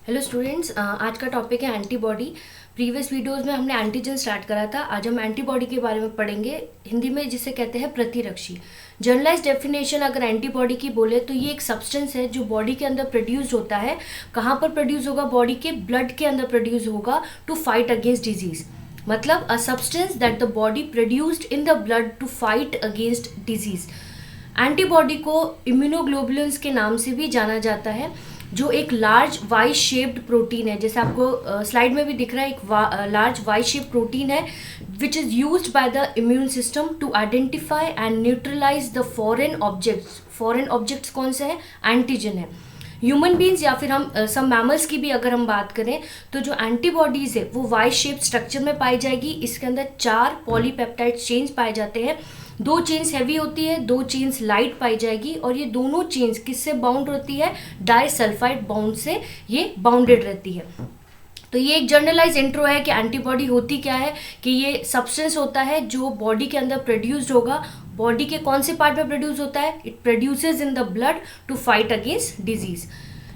Hello students, आज का topic है एंटीबॉडी। प्रीवियस वीडियोस में हमने एंटीजन स्टार्ट करा था। आज हम एंटीबॉडी के बारे में पढ़ेंगे, हिंदी में जिसे कहते हैं प्रतिरक्षी। जनरलाइज डेफिनेशन अगर एंटीबॉडी की बोले तो ये एक सब्सटेंस है जो बॉडी के अंदर प्रोड्यूस होता है। कहाँ पर प्रोड्यूस होगा? बॉडी के ब्लड के अंदर प्रोड्यूस होगा टू फाइट अगेंस्ट डिजीज। मतलब a substance that the body produced in the blood to fight against disease. Antibody को इम्यूनोग्लोबुलिन्स के नाम से भी जाना जाता है, जो एक लार्ज वाई शेप्ड प्रोटीन है। जैसे आपको स्लाइड में भी दिख रहा है, एक लार्ज वाई शेप प्रोटीन है which is used by the immune system to identify and neutralise the foreign objects. Foreign objects कौन से हैं? एंटीजन है। ह्यूमन बींग्स या फिर हम सब मैमल्स की भी अगर हम बात करें तो जो एंटीबॉडीज़ है वो वाई शेप स्ट्रक्चर में पाई जाएगी। इसके अंदर 4 पॉलीपेप्टाइड चेन्स पाए जाते हैं। 2 चेन्स हैवी होती है, 2 चेन्स लाइट पाई जाएगी, और ये दोनों चेन्स किससे बाउंड होती है? डाइसल्फाइड बॉन्ड से ये बाउंडेड रहती है। तो ये एक जनरलाइज इंट्रो है कि एंटीबॉडी होती क्या है, कि ये सब्सटेंस होता है जो बॉडी के अंदर प्रोड्यूस्ड होगा। बॉडी के कौन से पार्ट में प्रोड्यूस होता है? It produces in the blood to fight against disease.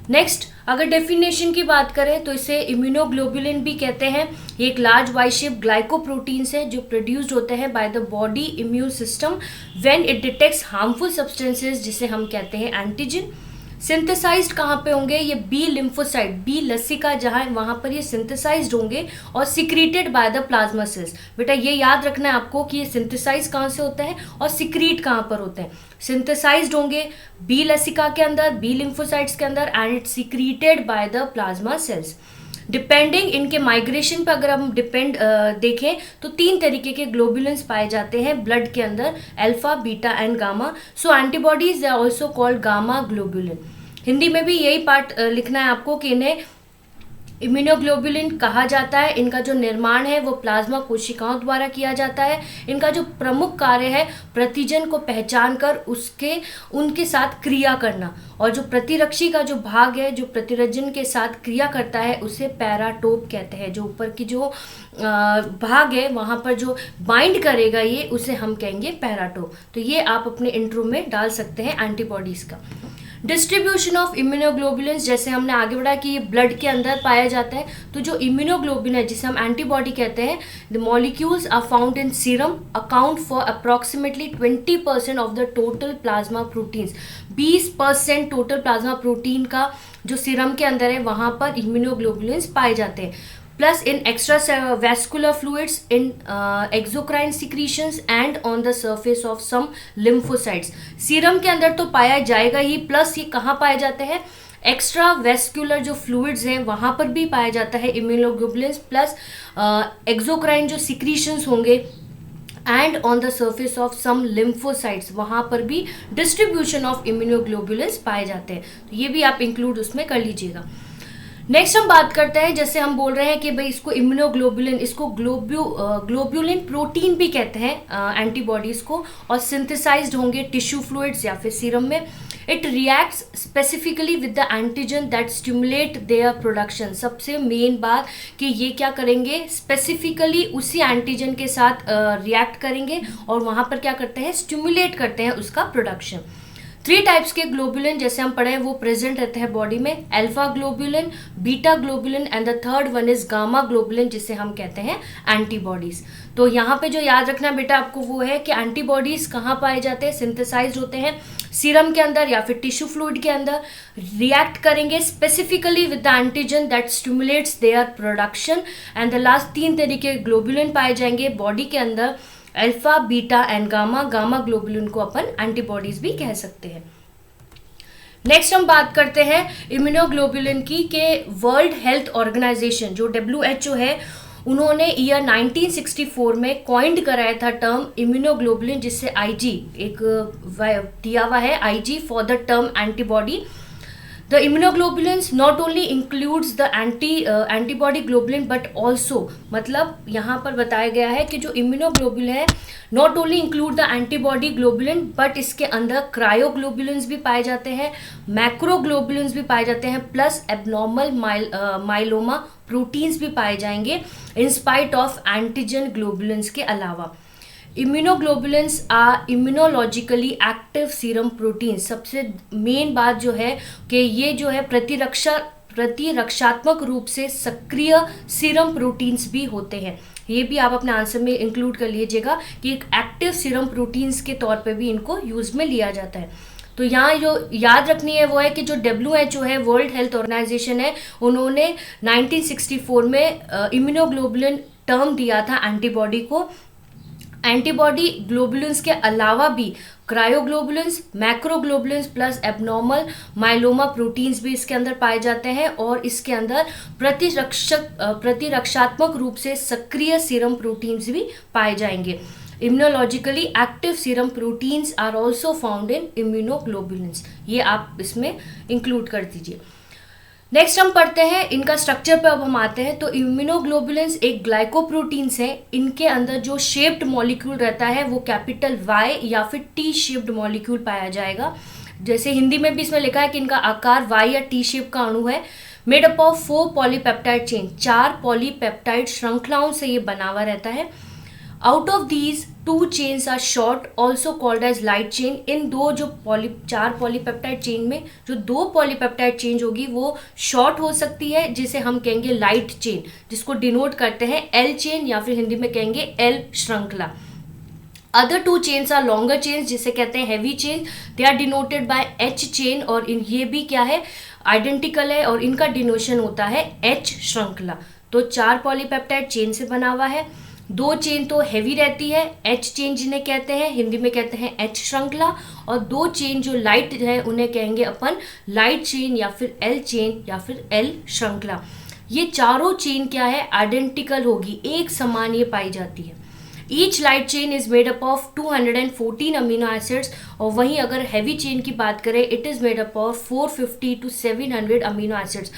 Next, अगर डेफिनेशन की बात करें तो इसे इम्यूनोग्लोबुलिन भी कहते हैं। ये एक लार्ज वाई शेप ग्लाइकोप्रोटीन्स है जो प्रोड्यूस्ड होते हैं by the body immune system when it detects harmful substances, जिसे हम कहते हैं एंटीजन। सिंथेसाइज्ड कहाँ पे होंगे? ये बी लिम्फोसाइट, बी लसिका जहाँ वहाँ पर ये सिंथेसाइज्ड होंगे और secreted by the plasma cells. बेटा ये याद रखना है आपको कि ये सिंथेसाइज कहाँ से होता है और सिक्रीट कहाँ पर होते हैं। सिंथेसाइज्ड होंगे बी लसिका के अंदर, बी लिम्फोसाइट्स के अंदर, and it secreted by the plasma cells. Depending इनके माइग्रेशन पर अगर हम देखें तो 3 तरीके के ग्लोबुलिन्स पाए जाते हैं ब्लड के अंदर, alpha, beta and gamma. So antibodies are also called gamma globulin. Hindi में भी यही पार्ट लिखना है आपको कि इन्हें इम्यूनोग्लोबुलिन कहा जाता है। इनका जो निर्माण है वो प्लाज्मा कोशिकाओं द्वारा किया जाता है। इनका जो प्रमुख कार्य है प्रतिजन को पहचान कर उनके साथ क्रिया करना, और जो प्रतिरक्षी का जो भाग है जो प्रतिरजन के साथ क्रिया करता है उसे पैराटोप कहते हैं। जो ऊपर की जो भाग है वहाँ पर जो बाइंड करेगा ये, उसे हम कहेंगे पैराटोप। तो ये आप अपने इंट्रो में डाल सकते हैं एंटीबॉडीज़ का। डिस्ट्रीब्यूशन ऑफ इम्यूनोग्लोबुलिन्स, जैसे हमने आगे बढ़ा कि ये ब्लड के अंदर पाया जाता है, तो जो इम्यूनोग्लोबुलिन है जिसे हम एंटीबॉडी कहते हैं, the molecules are found in serum, account for approximately 20% of the total plasma proteins. 20% total plasma protein का जो सीरम के अंदर है वहाँ पर इम्यूनोग्लोबुलिन्स पाए जाते हैं। Plus in extravascular fluids, in exocrine secretions and on the surface of some lymphocytes। Serum के अंदर तो पाया जाएगा ही, प्लस ये कहाँ पाए जाते हैं? एक्स्ट्रावेस्कुलर जो फ्लूइड्स हैं वहाँ पर भी पाया जाता है इम्यूनोग्लोबुलिन्स, प्लस एक्सोक्राइन जो सिक्रीशंस होंगे and on the surface of some lymphocytes, वहाँ पर भी डिस्ट्रीब्यूशन ऑफ इम्यूनोग्लोबुलिन्स पाए जाते हैं। तो ये भी आप इंक्लूड उसमें कर लीजिएगा। नेक्स्ट हम बात करते हैं, जैसे हम बोल रहे हैं कि भाई इसको इम्यूनोग्लोबुलिन, इसको ग्लोब्यूलिन प्रोटीन भी कहते हैं एंटीबॉडीज को, और सिंथेसाइज्ड होंगे टिश्यू फ्लूइड्स या फिर सीरम में। It reacts specifically with the antigen that stimulate their production. सबसे मेन बात कि ये क्या करेंगे? स्पेसिफिकली उसी एंटीजन के साथ रिएक्ट करेंगे और वहाँ पर क्या करते हैं? स्टिमुलेट करते हैं उसका प्रोडक्शन। 3 टाइप्स के ग्लोबुलिन जैसे हम पढ़े हैं वो प्रेजेंट रहते हैं बॉडी में, alpha globulin, beta globulin and the third one is gamma globulin, जिसे हम कहते हैं एंटीबॉडीज। तो यहाँ पे जो याद रखना बेटा आपको वो है कि एंटीबॉडीज कहाँ पाए जाते हैं? सिंथेसाइज्ड होते हैं सीरम के अंदर या फिर टिश्यू फ्लूइड के अंदर, रिएक्ट करेंगे specifically with the antigen that stimulates their production, and the last 3 तरीके ग्लोबुलिन पाए जाएंगे बॉडी के अंदर, alpha, beta and gamma. Gamma globulin को अपन एंटीबॉडीज भी कह सकते हैं। नेक्स्ट हम बात करते हैं इम्यूनोग्लोबुलिन की, के वर्ल्ड हेल्थ ऑर्गेनाइजेशन जो WHO है, उन्होंने ईयर 1964 में कॉइंड कराया था टर्म इम्यूनोग्लोबुलिन, जिससे IG एक दिया हुआ है, IG for the term antibody. The immunoglobulins not only includes the antibody globulin but also, मतलब यहाँ पर बताया गया है कि जो इम्यूनोग्लोबुलिन है not only include the antibody globulin but इसके अंदर क्रायोग्लोबुलिन्स भी पाए जाते हैं, मैक्रोग्लोबुलिन्स भी पाए जाते हैं, प्लस एबनॉर्मल माइलोमा प्रोटीन्स भी पाए जाएंगे in spite of antigen globulins के अलावा। Immunoglobulins are immunologically active serum protein. सबसे मेन बात जो है कि ये जो है प्रतिरक्षात्मक रूप से सक्रिय सीरम प्रोटीन्स भी होते हैं। ये भी आप अपने आंसर में इंक्लूड कर लीजिएगा कि एक एक्टिव सीरम प्रोटीन्स के तौर पे भी इनको यूज में लिया जाता है। तो यहाँ जो याद रखनी है वो है कि जो WHO है, वर्ल्ड हेल्थ ऑर्गेनाइजेशन है, उन्होंने 1964 में इम्यूनोग्लोबुलिन टर्म दिया था एंटीबॉडी को। एंटीबॉडी ग्लोबुलिन्स के अलावा भी क्रायोग्लोबुलिन्स, मैक्रोग्लोबुलिन्स प्लस एबनॉर्मल माइलोमा प्रोटीन्स भी इसके अंदर पाए जाते हैं और इसके अंदर प्रतिरक्षात्मक रूप से सक्रिय सीरम प्रोटीन्स भी पाए जाएंगे। Immunologically active serum proteins are also found in immunoglobulins. ये आप इसमें इंक्लूड कर दीजिए। नेक्स्ट हम पढ़ते हैं इनका स्ट्रक्चर पे। अब हम आते हैं तो इम्यूनोग्लोबुलिन्स एक ग्लाइकोप्रोटीन्स हैं। इनके अंदर जो शेप्ड मॉलिक्यूल रहता है वो कैपिटल Y या फिर T शेप्ड मॉलिक्यूल पाया जाएगा। जैसे हिंदी में भी इसमें लिखा है कि इनका आकार Y या T शेप का अणु है। Made up of 4 polypeptide chain, 4 polypeptide श्रृंखलाओं से ये बना हुआ रहता है। Out of these 2 chains are short, also called as light chain. इन दो जो 4 पॉलीपेप्टाइड चेन में जो 2 पॉलीपेप्टाइड चेन होगी वो शॉर्ट हो सकती है, जिसे हम कहेंगे लाइट चेन, जिसको डिनोट करते हैं L चेन या फिर हिंदी में कहेंगे L श्रृंखला। Other 2 chains are longer chains, जिसे कहते हैं heavy chain. They are denoted by H chain और ये भी क्या है, आइडेंटिकल है और इनका डिनोशन होता है H श्रृंखला। तो 4 पॉलीपेप्टाइड चेन से बना हुआ है। 2 चेन तो हैवी रहती है, H चेन जिन्हें कहते हैं, हिंदी में कहते हैं H श्रृंखला, और 2 चेन जो लाइट है उन्हें कहेंगे अपन लाइट चेन या फिर L चेन या फिर L श्रृंखला। ये चारों चेन क्या है, आइडेंटिकल होगी, एक समान ये पाई जाती है। Each light chain is made up of 214 amino acids, और वहीं अगर हैवी चेन की बात करें it is made up of 450 to 700 amino acids.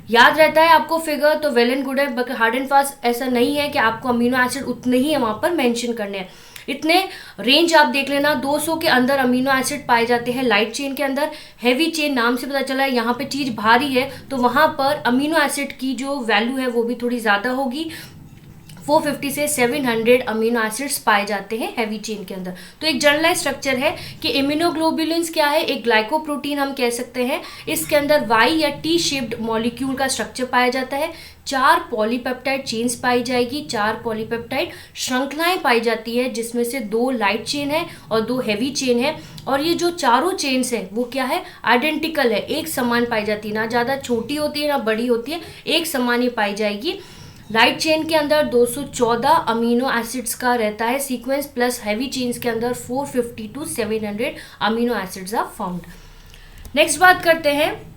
याद रहता है आपको फिगर तो वेल एंड गुड है, बट हार्ड एंड फास्ट ऐसा नहीं है कि आपको अमीनो एसिड उतने ही वहाँ पर मेंशन करने हैं। इतने रेंज आप देख लेना, 200 के अंदर अमीनो एसिड पाए जाते हैं लाइट चेन के अंदर। हैवी चेन नाम से पता चला है यहाँ पे चीज़ भारी है, तो वहाँ पर अमीनो एसिड की जो वैल्यू है वो भी थोड़ी ज़्यादा होगी। 450 से 700 अमीनो एसिड्स पाए जाते हैं हैवी चेन के अंदर। तो एक जनरलाइज स्ट्रक्चर है कि इम्यूनोग्लोबुलिन्स क्या है, एक ग्लाइकोप्रोटीन हम कह सकते हैं। इसके अंदर Y या T शेप्ड मॉलिक्यूल का स्ट्रक्चर पाया जाता है। 4 पॉलीपेप्टाइड चेन्स पाई जाएगी, 4 पॉलीपेप्टाइड श्रृंखलाएं पाई जाती है, जिसमें से 2 लाइट चेन है और 2 हैवी चेन है। और ये जो चारों चेन्स हैं वो क्या है, आइडेंटिकल है, एक समान पाई जाती है, ना ज़्यादा छोटी होती है ना बड़ी होती है, एक समान ही पाई जाएगी। लाइट चेन के अंदर 214 अमीनो एसिड्स का रहता है सीक्वेंस, प्लस हैवी चेन्स के अंदर 450 to 700 amino acids are found. Next बात करते हैं,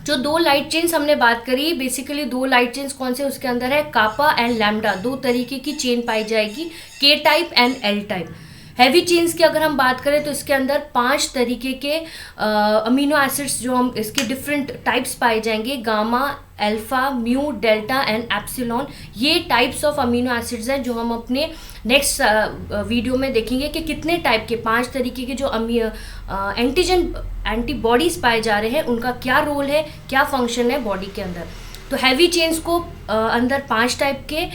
जो 2 लाइट चेन्स हमने बात करी, बेसिकली 2 लाइट चेन्स कौन से उसके अंदर है, कापा एंड लैम्डा। 2 तरीके की चेन पाई जाएगी, K type and L type. Heavy chains की अगर हम बात करें तो इसके अंदर 5 तरीके के अमीनो एसिड्स जो हम इसके डिफरेंट टाइप्स पाए जाएंगे, gamma, alpha, mu, delta and epsilon. ये टाइप्स ऑफ अमीनो एसिड्स हैं जो हम अपने नेक्स्ट वीडियो में देखेंगे कि कितने टाइप के 5 तरीके के जो एंटीबॉडीज पाए जा रहे हैं उनका क्या रोल है, क्या फंक्शन है बॉडी के अंदर। तो हैवी चेन्स को अंदर 5 टाइप के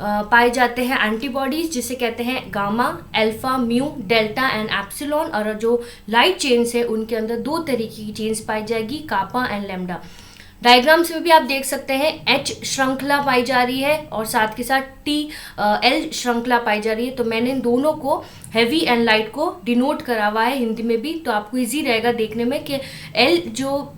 पाए जाते हैं एंटीबॉडीज, जिसे कहते हैं gamma, alpha, mu, delta and epsilon. और जो लाइट चेन्स है उनके अंदर 2 तरीके की चेन्स पाई जाएगी, कापा एंड लैम्डा। डायग्राम्स में भी आप देख सकते हैं H श्रृंखला पाई जा रही है और साथ के साथ L श्रृंखला पाई जा रही है। तो मैंने इन दोनों को, हैवी एंड लाइट को डिनोट करा हुआ है हिंदी में भी, तो आपको इजी रहेगा देखने में कि L जो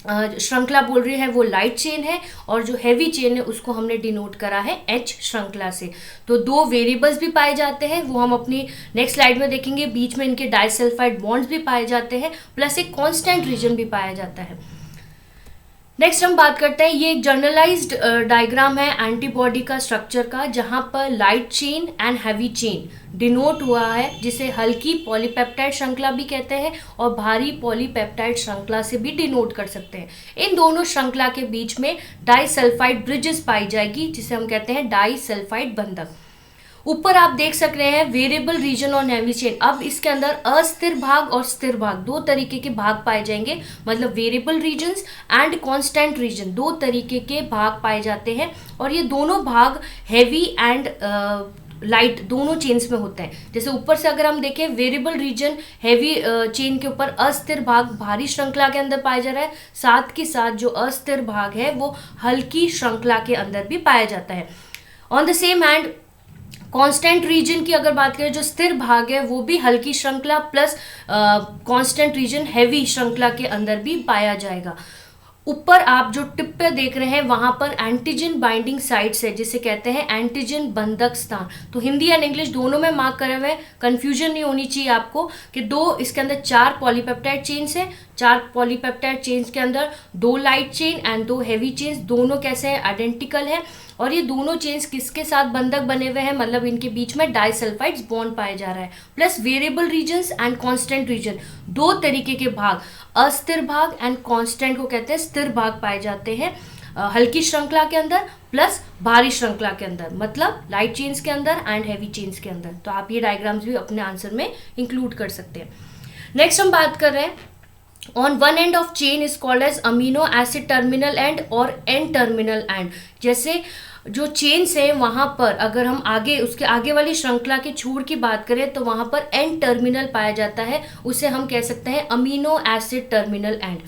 श्रृंखला बोल रही है वो लाइट चेन है और जो हैवी चेन है उसको हमने डिनोट करा है H श्रृंखला से। तो 2 वेरिएबल्स भी पाए जाते हैं, वो हम अपनी नेक्स्ट स्लाइड में देखेंगे। बीच में इनके डाइसल्फाइड बॉन्ड्स भी पाए जाते हैं, प्लस एक कांस्टेंट रीजन भी पाया जाता है। नेक्स्ट हम बात करते हैं, ये एक जर्नलाइज्ड डायग्राम है एंटीबॉडी का स्ट्रक्चर का, जहां पर light chain and heavy chain denote हुआ है, जिसे हल्की पॉलीपेप्टाइड श्रृंखला भी कहते हैं और भारी पॉलीपेप्टाइड श्रृंखला से भी डिनोट कर सकते हैं। इन दोनों श्रृंखला के बीच में डाइसल्फाइड ब्रिजेस पाई जाएगी, जिसे हम कहते हैं डाइसल्फाइड बंधक। ऊपर आप देख सक रहे हैं वेरिएबल रीजन और हैवी चेन। अब इसके अंदर अस्थिर भाग और स्थिर भाग 2 तरीके के भाग पाए जाएंगे, मतलब variable regions and constant region 2 तरीके के भाग पाए जाते हैं। और ये दोनों भाग हैवी एंड लाइट दोनों चेन्स में होते हैं। जैसे ऊपर से अगर हम देखें, वेरिएबल रीजन हैवी चेन के ऊपर अस्थिर भाग भारी श्रृंखला के अंदर पाया जा रहा है, साथ के साथ जो अस्थिर भाग है वो हल्की श्रृंखला के अंदर भी पाया जाता है। On the same hand constant region की अगर बात करें, जो स्थिर भाग है वो भी हल्की श्रृंखला प्लस कांस्टेंट रीजन हैवी श्रृंखला के अंदर भी पाया जाएगा। ऊपर आप जो टिप पे देख रहे हैं वहां पर एंटीजन बाइंडिंग साइट्स है, जिसे कहते हैं एंटीजन बंधक स्थान। तो हिंदी एंड इंग्लिश दोनों में मार्क करे हुए हैं, कंफ्यूजन नहीं होनी चाहिए आपको कि दो इसके अंदर 4 पॉलीपेप्टाइड चेन्स है, 4 पॉलीपेप्टाइड चेन्स के अंदर 2 light chain and 2 heavy chains, दोनों कैसे हैं, आइडेंटिकल है। और ये दोनों चेन्स किसके साथ बंधक बने हुए हैं, मतलब इनके बीच में डाइसल्फाइड्स बॉन्ड पाया जा रहा है। Plus variable regions and constant region, दो तरीके के भाग, अस्थिर भाग एंड कांस्टेंट को कहते हैं स्थिर भाग पाए जाते हैं हल्की श्रृंखला के अंदर प्लस भारी श्रृंखला के अंदर, मतलब लाइट चेन्स के अंदर एंड हैवी चेन्स के अंदर। तो आप ये डायग्राम्स भी अपने आंसर में इंक्लूड कर सकते हैं। नेक्स्ट हम बात कर रहे हैं, on one end of chain is called as amino acid terminal end और एन टर्मिनल एंड। जैसे जो चेन्स है वहां पर अगर हम आगे उसके आगे वाली श्रृंखला के छोर की बात करें तो वहां पर एन टर्मिनल पाया जाता है, उसे हम कह सकते हैं अमीनो एसिड टर्मिनल एंड।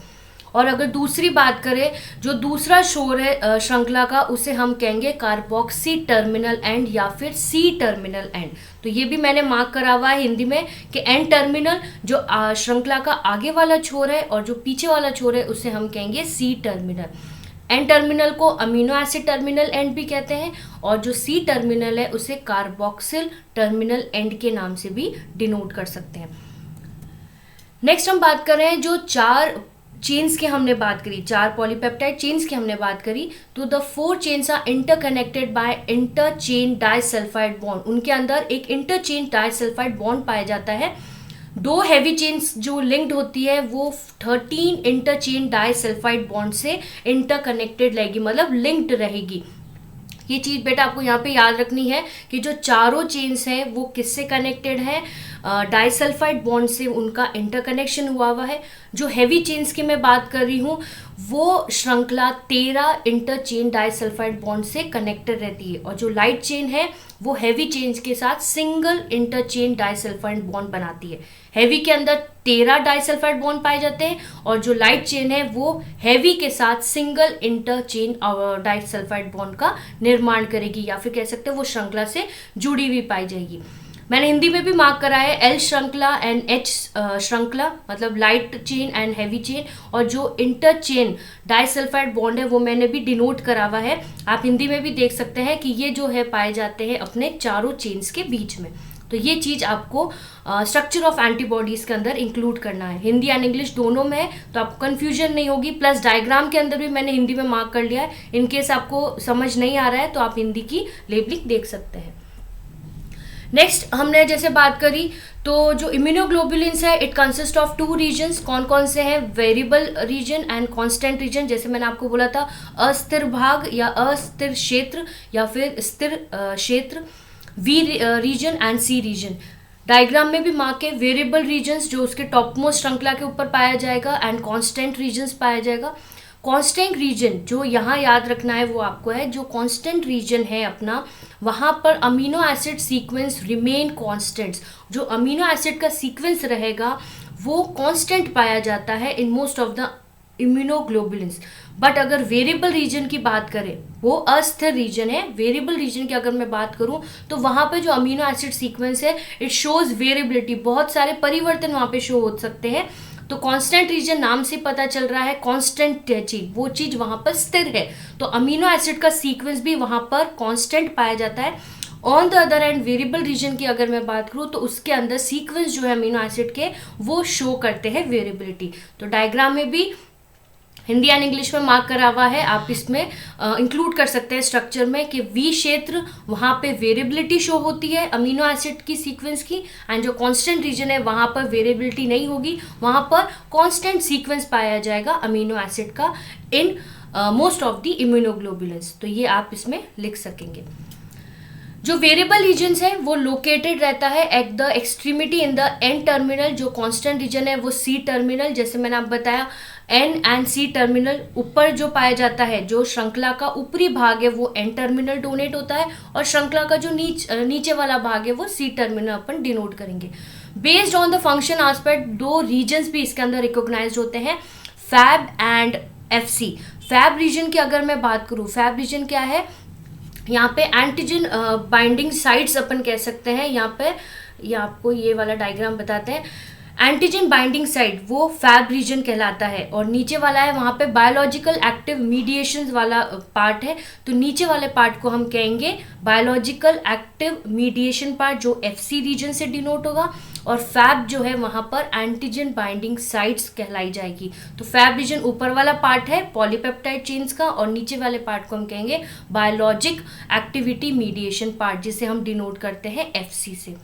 और अगर दूसरी बात करें, जो दूसरा छोर है श्रृंखला का, उसे हम कहेंगे कार्बोक्सी टर्मिनल एंड या फिर सी टर्मिनल एंड। तो ये भी मैंने मार्क करा हुआ है हिंदी में कि एन टर्मिनल जो श्रृंखला का आगे वाला छोर है और जो पीछे वाला छोर है उसे हम कहेंगे सी टर्मिनल। एन टर्मिनल को अमीनो एसिड टर्मिनल एंड भी कहते हैं और जो सी टर्मिनल है उसे कार्बोक्सिल टर्मिनल एंड के नाम से भी डिनोट कर सकते हैं। नेक्स्ट हम बात कर रहे हैं, जो 4 चेन्स की हमने बात करी, 4 पॉलीपेप्टाइड चेन्स की हमने बात करी, तो the 4 chains are interconnected by interchain disulfide bond. उनके अंदर एक इंटरचेन डाइसल्फाइड बॉन्ड पाया जाता है। 2 हैवी चेन्स जो लिंक्ड होती है वो 13 इंटरचेन डाइसल्फाइड बॉन्ड से इंटरकनेक्टेड रहेगी, मतलब लिंक्ड रहेगी। ये चीज़ बेटा आपको यहाँ पे याद रखनी है कि जो चारों चेन्स हैं वो किससे कनेक्टेड है, डाइसल्फाइड बॉन्ड से उनका इंटरकनेक्शन हुआ है। जो हैवी चेन्स की मैं बात कर रही हूँ वो श्रृंखला 13 इंटरचेन डाइसल्फाइड बॉन्ड से कनेक्टेड रहती है, और जो लाइट चेन है वो हैवी चेन्स के साथ सिंगल इंटरचेन डाइसल्फाइड बॉन्ड बनाती है। हैवी के अंदर 13 डाइसल्फाइड बॉन्ड पाए जाते हैं और जो लाइट चेन है वो हैवी के साथ सिंगल इंटरचेन डाइसल्फाइड बॉन्ड का निर्माण करेगी, या फिर कह सकते हैं वो श्रृंखला से जुड़ी हुई पाई जाएगी। मैंने हिंदी में भी मार्क करा है एल श्रृंखला एंड एच श्रृंखला, मतलब light chain and heavy chain, और जो इंटरचेन डाइसल्फाइड बॉन्ड है वो मैंने भी डिनोट करा हुआ है। आप हिंदी में भी देख सकते हैं कि ये जो है पाए जाते हैं अपने चारों चेन्स के बीच में। तो ये चीज़ आपको स्ट्रक्चर ऑफ एंटीबॉडीज़ के अंदर इंक्लूड करना है, हिंदी एंड इंग्लिश दोनों में है, तो आपको कन्फ्यूजन नहीं होगी। प्लस डायग्राम के अंदर भी मैंने हिंदी में मार्क कर लिया है, इनकेस आपको समझ नहीं आ रहा है तो आप हिंदी की लेबलिंग देख सकते हैं। नेक्स्ट हमने जैसे बात करी, तो जो इम्यूनोग्लोबुलिन्स है इट कंसिस्ट ऑफ 2 रीजन्स। कौन कौन से हैं, variable region and constant reason. जैसे मैंने आपको बोला था अस्थिर भाग या अस्थिर क्षेत्र या फिर स्थिर क्षेत्र, V region and C region. Diagram में भी मार्क है वेरिएबल रीजन्स जो उसके टॉप मोस्ट श्रृंखला के ऊपर पाया जाएगा एंड कांस्टेंट रीजन्स पाया जाएगा। कांस्टेंट रीजन जो यहाँ याद रखना है वो आपको है, जो कांस्टेंट रीजन है अपना, वहाँ पर amino acid sequence remain constants. जो अमीनो एसिड का सीक्वेंस रहेगा वो कांस्टेंट पाया जाता है in most of the immunoglobulins. But अगर वेरिएबल रीजन की बात करें, वो अस्थिर रीजन है। वेरिएबल रीजन की अगर मैं बात करूं तो वहाँ पे जो अमीनो एसिड सीक्वेंस है इट शोज वेरिएबिलिटी, बहुत सारे परिवर्तन वहाँ पे शो हो सकते हैं। तो कांस्टेंट रीजन नाम से पता चल रहा है कांस्टेंट चीज, वो चीज वहाँ पर स्थिर है, तो अमीनो एसिड का सीक्वेंस भी वहाँ पर कांस्टेंट पाया जाता है। On the other and variable region की अगर मैं बात करूँ तो उसके अंदर सीक्वेंस जो है अमीनो एसिड के वो शो करते हैं वेरिएबिलिटी। तो डायग्राम में भी हिंदी एंड इंग्लिश में मार्क करा हुआ है, आप इसमें इंक्लूड कर सकते हैं स्ट्रक्चर में कि वी क्षेत्र वहाँ पे वेरिएबिलिटी शो होती है अमीनो एसिड की सीक्वेंस की, एंड जो कांस्टेंट रीजन है वहाँ पर वेरिएबिलिटी नहीं होगी, वहाँ पर कांस्टेंट सीक्वेंस पाया जाएगा अमीनो एसिड का in most of the immunoglobulins. तो ये आप इसमें लिख सकेंगे। जो वेरिएबल रीजन्स है वो लोकेटेड रहता है at the extremity in the N terminal. जो कांस्टेंट रीजन है वो सी टर्मिनल, जैसे मैंने आप बताया एन एंड सी टर्मिनल। ऊपर जो पाया जाता है, जो श्रृंखला का ऊपरी भाग है वो एन टर्मिनल डोनेट होता है, और श्रृंखला का जो नीचे वाला भाग है वो सी टर्मिनल अपन डिनोट करेंगे। Based on the function aspect दो रीजन्स भी इसके अंदर रिकॉग्नाइज्ड होते हैं, Fab and Fc. Fab region की अगर मैं बात करूँ, फैब रीजन क्या है, यहाँ पे एंटीजन बाइंडिंग साइट्स अपन कह सकते हैं। यहाँ पे ये आपको ये वाला डायग्राम बताते हैं, एंटीजन बाइंडिंग साइट वो फैब रीजन कहलाता है, और नीचे वाला है वहाँ पे बायोलॉजिकल एक्टिव मीडिएशन वाला पार्ट है, तो नीचे वाले पार्ट को हम कहेंगे बायोलॉजिकल एक्टिव मीडिएशन पार्ट, जो एफसी रीजन से डिनोट होगा, और फैब जो है वहाँ पर एंटीजन बाइंडिंग साइट्स कहलाई जाएगी। तो फैब रीजन ऊपर वाला पार्ट है पॉलीपेप्टाइड चेन्स का, और नीचे वाले पार्ट को हम कहेंगे बायोलॉजिक एक्टिविटी मीडिएशन पार्ट, जिसे हम डिनोट करते हैं एफसी से।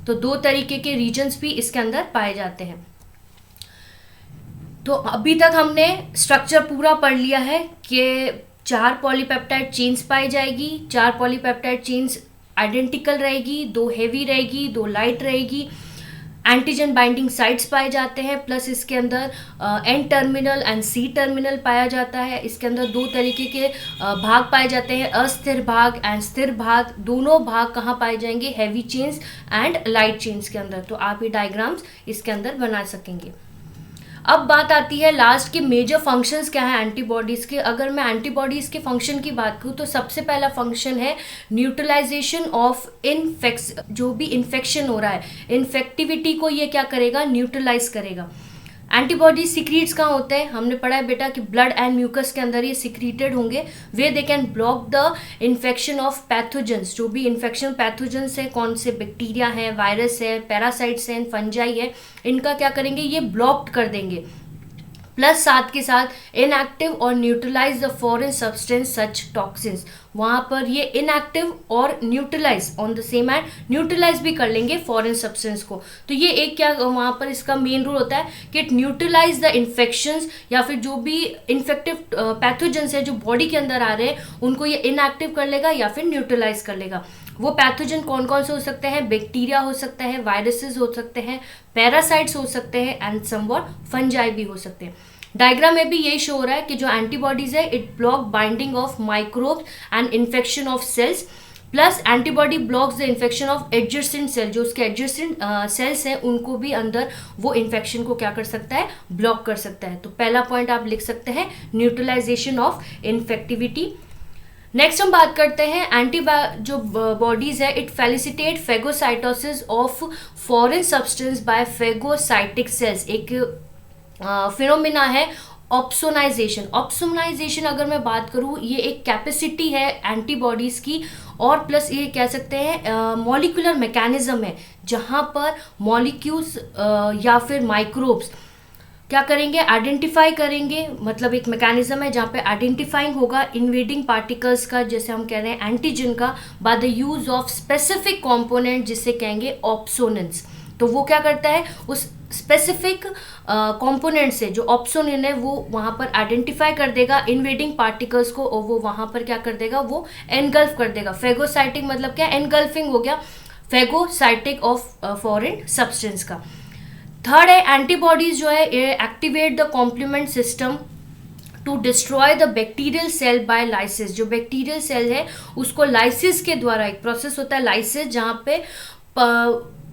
तो दो तरीके के रीजन्स भी इसके अंदर पाए जाते हैं। तो अभी तक हमने स्ट्रक्चर पूरा पढ़ लिया है कि 4 पॉलीपेप्टाइड चेन्स पाई जाएगी, 4 पॉलीपेप्टाइड चेन्स आइडेंटिकल रहेगी, 2 हेवी रहेगी, 2 लाइट रहेगी, एंटीजन बाइंडिंग साइट्स पाए जाते हैं, प्लस इसके अंदर N terminal and C terminal पाया जाता है। इसके अंदर 2 तरीके के भाग पाए जाते हैं, अस्थिर भाग एंड स्थिर भाग। दोनों भाग कहाँ पाए जाएंगे, heavy chains and light chains के अंदर। तो आप ये डायग्राम्स इसके अंदर बना सकेंगे। अब बात आती है लास्ट के मेजर फंक्शंस क्या है एंटीबॉडीज़ के। अगर मैं एंटीबॉडीज़ के फंक्शन की बात करूँ तो सबसे पहला फंक्शन है न्यूट्रलाइजेशन ऑफ जो भी इन्फेक्शन हो रहा है, इन्फेक्टिविटी को ये क्या करेगा, न्यूट्रलाइज करेगा। एंटीबॉडी सिक्रीट्स कहाँ होते हैं, हमने पढ़ा है बेटा कि ब्लड एंड म्यूकस के अंदर ये सिक्रीटेड होंगे, वे they can block the infection of pathogens. जो भी इन्फेक्शन पैथोजेंस है, कौन से बैक्टीरिया है, वायरस है, पैरासाइट्स हैं, फंजाई है, इनका क्या करेंगे, ये ब्लॉक कर देंगे। प्लस साथ के साथ इनएक्टिव और neutralise the foreign substance such toxins. वहाँ पर ये इनएक्टिव और neutralise on the same hand neutralise भी कर लेंगे फॉरेन सब्सटेंस को। तो ये एक क्या वहाँ पर इसका मेन रोल होता है कि इट न्यूट्रलाइज द इन्फेक्शंस, या फिर जो भी इन्फेक्टिव पैथोजेंस है जो बॉडी के अंदर आ रहे हैं उनको ये इनएक्टिव कर लेगा या फिर न्यूट्रलाइज कर लेगा। वो पैथोजन कौन कौन से हो सकते हैं, बैक्टीरिया हो सकते हैं, वायरसेस हो सकते हैं, पैरासाइट्स हो सकते हैं, एंड समवॉट फंजाई भी हो सकते हैं। डायग्राम में भी यही शो हो रहा है कि जो एंटीबॉडीज है it block binding of microbes and infection of cells, plus antibody blocks the infection of adjacent cell. जो उसके एडजेसेंट सेल्स हैं उनको भी अंदर वो इन्फेक्शन को क्या कर सकता है, ब्लॉक कर सकता है। तो पहला पॉइंट आप लिख सकते हैं न्यूट्रलाइजेशन ऑफ इन्फेक्टिविटी। नेक्स्ट हम बात करते हैं जो बॉडीज है it facilitate phagocytosis of foreign substance by phagocytic cells. एक फिनोमिना है ऑप्सोनाइजेशन। ऑप्सोनाइजेशन अगर मैं बात करूँ, ये एक कैपेसिटी है एंटीबॉडीज़ की, और प्लस ये कह सकते हैं मॉलिक्यूलर मैकेनिज्म है जहाँ पर मॉलिक्यूल्स या फिर माइक्रोब्स क्या करेंगे, आइडेंटिफाई करेंगे। मतलब एक मैकेनिज्म है जहाँ पे आइडेंटिफाइंग होगा इन्वेडिंग पार्टिकल्स का, जैसे हम कह रहे हैं एंटीजन का, bye the use of specific component जिसे कहेंगे ऑप्सोनेंस। तो वो क्या करता है, उस स्पेसिफिक कंपोनेंट से जो ऑप्सोनिन है वो वहाँ पर आइडेंटिफाई कर देगा इन्वेडिंग पार्टिकल्स को, और वो वहाँ पर क्या कर देगा, वो एनगल्फ कर देगा। फेगोसाइटिक मतलब क्या, एनगल्फिंग हो गया फेगोसाइटिक ऑफ फॉरेन सब्सटेंस का। थर्ड है एंटीबॉडीज जो है activate the complement system to destroy the bacterial cell by lysis. जो बैक्टीरियल सेल है उसको लाइसिस के द्वारा, एक प्रोसेस होता है लाइसिस जहाँ पे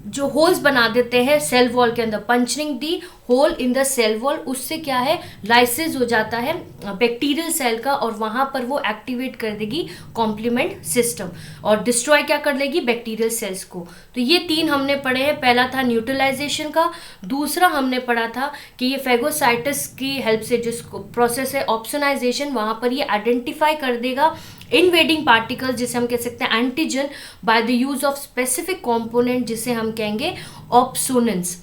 जो होल्स बना देते हैं सेल वॉल के अंदर, puncturing the hole in the cell wall, उससे क्या है लाइसिस हो जाता है बैक्टीरियल सेल का, और वहाँ पर वो एक्टिवेट कर देगी कॉम्प्लीमेंट सिस्टम और डिस्ट्रॉय क्या कर लेगी बैक्टीरियल सेल्स को। तो ये 3 हमने पढ़े हैं। पहला था न्यूट्रलाइजेशन का, दूसरा हमने पढ़ा था कि ये फेगोसाइटिस की हेल्प से जिसको प्रोसेस है ऑप्सोनाइजेशन, वहाँ पर ये आइडेंटिफाई कर देगा इनवेडिंग पार्टिकल्स जिसे हम कह सकते हैं antigen by the use of specific component जिसे हम कहेंगे ऑप्सोनेंस।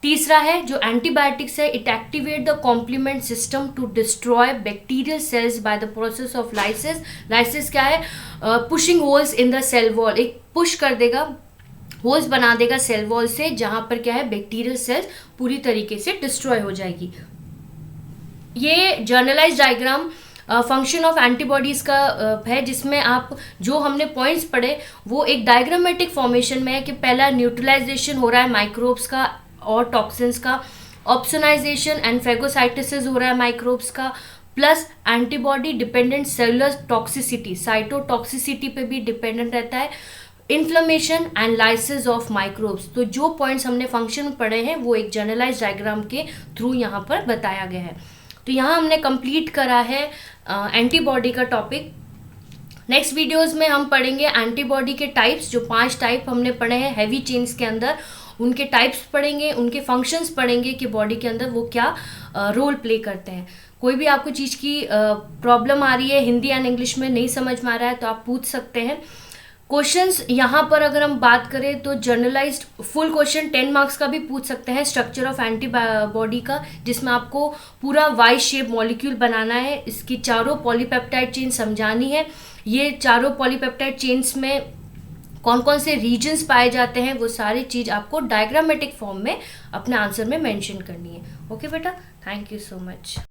तीसरा है जो एंटीबायोटिक्स है it activate the complement system to destroy bacterial cells by the process of lysis. Lysis क्या है, pushing holes in the cell wall, एक पुश कर देगा, होल्स बना देगा सेल वॉल से, जहां पर क्या है बैक्टीरियल सेल्स पूरी तरीके से डिस्ट्रॉय हो जाएगी। ये generalized diagram function of antibodies का है, जिसमें आप जो हमने पॉइंट्स पढ़े वो एक डायग्रामेटिक फॉर्मेशन में है कि पहला न्यूट्रलाइजेशन हो रहा है माइक्रोब्स का और टॉक्सिन्स का, ऑप्सोनाइजेशन एंड फेगोसाइटोसिस हो रहा है माइक्रोब्स का, plus antibody dependent cellular toxicity, cytotoxicity पे भी डिपेंडेंट रहता है, inflammation and lysis of microbes. तो जो पॉइंट्स हमने फंक्शन में पढ़े हैं वो एक जनरलाइज डायग्राम के थ्रू यहाँ पर बताया गया है। तो यहाँ हमने कंप्लीट करा है एंटीबॉडी का टॉपिक। नेक्स्ट वीडियोस में हम पढ़ेंगे एंटीबॉडी के टाइप्स, जो 5 टाइप हमने पढ़े हैं हैवी चेन्स के अंदर, उनके टाइप्स पढ़ेंगे, उनके फंक्शंस पढ़ेंगे कि बॉडी के अंदर वो क्या रोल प्ले करते हैं। कोई भी आपको चीज़ की प्रॉब्लम आ रही है, हिंदी एंड इंग्लिश में नहीं समझ में आ रहा है, तो आप पूछ सकते हैं। क्वेश्चंस यहाँ पर अगर हम बात करें तो जनरलाइज्ड फुल क्वेश्चन 10 मार्क्स का भी पूछ सकते हैं स्ट्रक्चर ऑफ एंटीबॉडी का, जिसमें आपको पूरा वाई शेप मॉलिक्यूल बनाना है, इसकी चारों पॉलीपेप्टाइड चेन समझानी है, ये चारों पॉलीपेप्टाइड चेन्स में कौन कौन से रीजन्स पाए जाते हैं, वो सारी चीज़ आपको डायग्रामेटिक फॉर्म में अपने आंसर में मेंशन करनी है। ओके बेटा, थैंक यू सो मच।